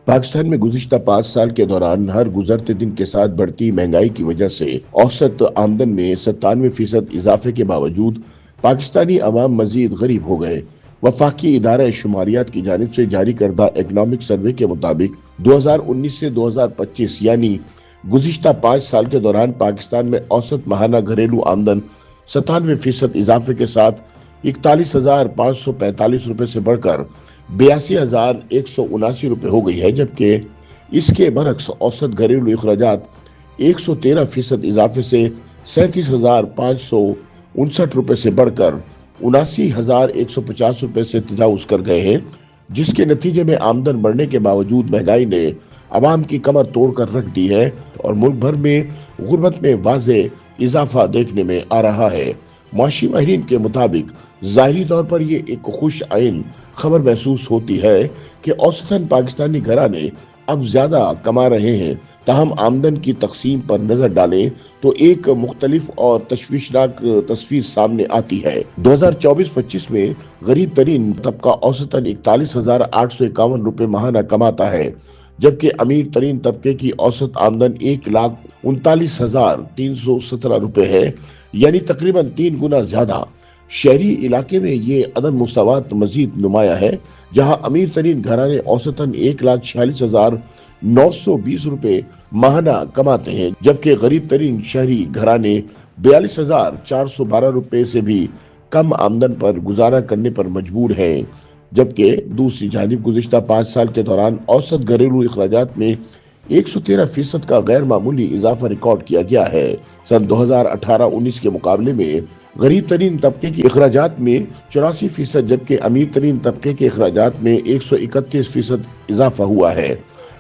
पाकिस्तान में गुज़िश्ता 5 साल के दौरान हर गुजरते दिन के साथ बढ़ती महंगाई की वजह से औसत आमदन में 97% इजाफे के बावजूद पाकिस्तानी अवाम मजीद गरीब हो गए। वफाकी इदारा शुमारियात की जानिब से जारी करदा इकनॉमिक सर्वे के मुताबिक 2019 से 2025 यानी गुज़िश्ता 5 साल के दौरान पाकिस्तान में औसत माहाना घरेलू आमदन 97% इजाफे के साथ 41,545 रुपए से बढ़कर 82,179 रुपए हो गई है, जबकि इसके बरक्स औसत घरेलू अखराजात 113% इजाफे से 37,559 रुपए से बढ़कर 79,150 रुपए से तजावुज कर गए हैं, जिसके नतीजे में आमदन बढ़ने के बावजूद महंगाई ने आवाम की कमर तोड़कर रख दी है और मुल्क भर में गुर्बत में वाज़े इजाफा देखने में आ रहा है। माशी माहिरीन के मुताबिक ज़ाहिरी तौर पर ये एक खुश आइन खबर महसूस होती है कि औसतन पाकिस्तानी घराने अब ज्यादा कमा रहे हैं। ताहम आमदन की तकसीम पर नजर डालें तो एक मुख्तलिफ और तशवीशनाक तस्वीर सामने आती है। 2024-25 में गरीब तरीन तबका औसतन 41,851 रुपए माहाना कमाता है, जबकि अमीर तरीन तबके की औसत आमदन 1,39,317 रुपए है, यानी तकरीबन 3 गुना ज्यादा। शहरी इलाके में ये अदम मुसावात मजीद नुमाया है, जहां अमीर तरीन घराने औसतन 1,46,920 रुपए माहाना कमाते हैं, जबकि गरीब तरीन शहरी घराने 42,412 रुपए से भी कम आमदन पर गुजारा करने पर मजबूर हैं। जबकि दूसरी जानिब गुज़िश्ता 5 साल के दौरान औसत घरेलू अखराजात में 113% का गैर मामूली इजाफा रिकॉर्ड किया गया है। सन 2018-19 के मुकाबले में गरीब तरीन तबके के अखराजात में 84%, जबकि अमीर तरीन तबके के अखराजात में 131% इजाफा हुआ है।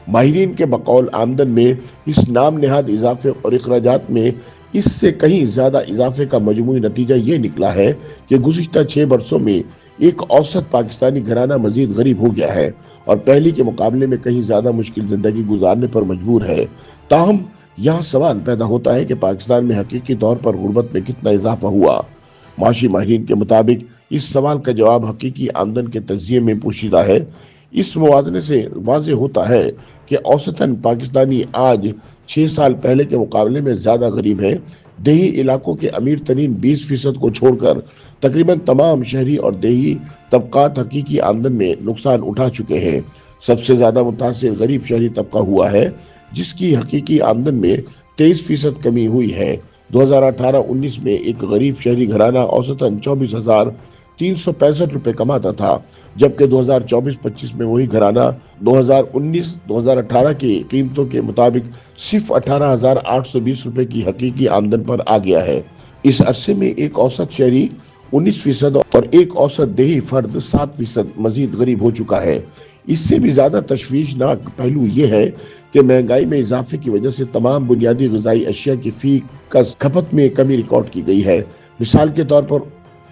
माहिरीन के बकौल आमदन में इस नाम नहाद इजाफे और अखराजात में इससे कहीं ज्यादा इजाफे का मजमूई नतीजा ये निकला है कि गुज़िश्ता 6 बरसों में एक औसत पाकिस्तानी घराना मजीद गरीब हो गया है और पहले के मुकाबले में कहीं ज्यादा मुश्किल जिंदगी गुजारने पर मजबूर है। ताहम यहाँ सवाल पैदा होता है कि पाकिस्तान में हकीकी तौर पर गुर्बत में कितना इजाफा हुआ। माशी माहिरीन के मुताबिक इस सवाल का जवाब हकीकी आमदन के तज्जिये में पोशीदा है। इस मुवाज़ने से वाज़े होता है कि औसतन पाकिस्तानी आज 6 साल पहले के मुकाबले में ज्यादा गरीब है। देही इलाकों के अमीर तरीन 20% को छोड़कर तकरीबन तमाम शहरी और देही तबकात हकीकी आमदन में नुकसान उठा चुके हैं। सबसे ज्यादा मुतासिर गरीब शहरी तबका हुआ है, जिसकी हकीकी आमदन में 23% कमी हुई है। 2018-19 में एक गरीब शहरी घराना औसतन 24,365 रुपए कमाता था, जबकि 2024-25 में वही घराना 2019-2018 की कीमतों के मुताबिक सिर्फ 18,820 रुपए की हकीकी आमदन पर आ गया है। इस अरसे में एक औसत शहरी 19% और एक औसत देही फर्द 7% मजीद गरीब हो चुका है। इससे भी ज्यादा तशवीशनाक पहलू ये है कि महंगाई में इजाफे की वजह से तमाम बुनियादी ग़िज़ाई अशिया की फीकस खपत में कमी रिकॉर्ड की गई है। मिसाल के तौर पर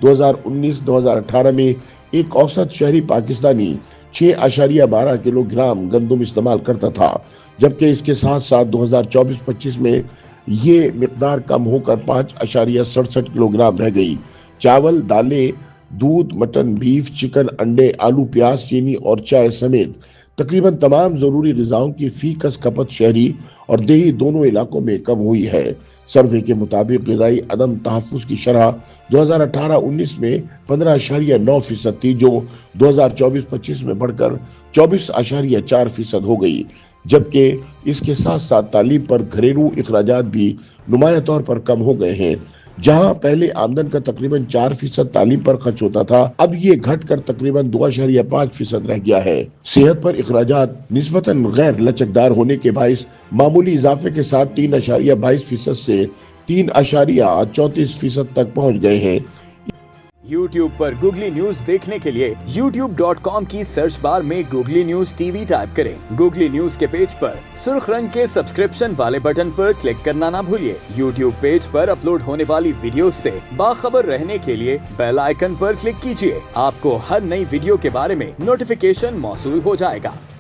2019-2018 में एक औसत शहरी पाकिस्तानी 6.12 किलोग्राम गंदम इस्तेमाल करता था, जबकि इसके साथ साथ 2024-25 में ये मिकदार कम होकर 5.67 किलोग्राम रह गई। चावल, दालें, दूध, मटन, बीफ, चिकन, अंडे, आलू, प्याज, चीनी और चाय समेत तकरीबन तमाम जरूरी ग़िज़ाओं की फीकस खपत शहरी और देही दोनों इलाकों में कम हुई है। सर्वे के मुताबिक ग़िज़ाई अदम तहफ़्फ़ुज़ की शरह 2018-19 में 15.9% थी, जो 2024-25 में बढ़कर 24.4% हो गई। जबकि इसके साथ साथ तालीम पर घरेलू अखराजात भी नुमाया तौर पर कम हो गए हैं। जहां पहले आमदन का तकरीबन 4% तालीम पर खर्च होता था, अब ये घटकर तकरीबन 2.5% रह गया है। सेहत पर अखराजात निस्बतन गैर लचकदार होने के बाइस मामूली इजाफे के साथ 3.22% से 3.34% तक पहुंच गए हैं। YouTube पर गूगली न्यूज देखने के लिए youtube.com की सर्च बार में गूगली न्यूज टीवी टाइप करें। गूगली न्यूज के पेज पर सुर्ख रंग के सब्सक्रिप्शन वाले बटन पर क्लिक करना ना भूलिए। YouTube पेज पर अपलोड होने वाली वीडियोस से बाखबर रहने के लिए बेल आइकन पर क्लिक कीजिए। आपको हर नई वीडियो के बारे में नोटिफिकेशन मौसूल हो जाएगा।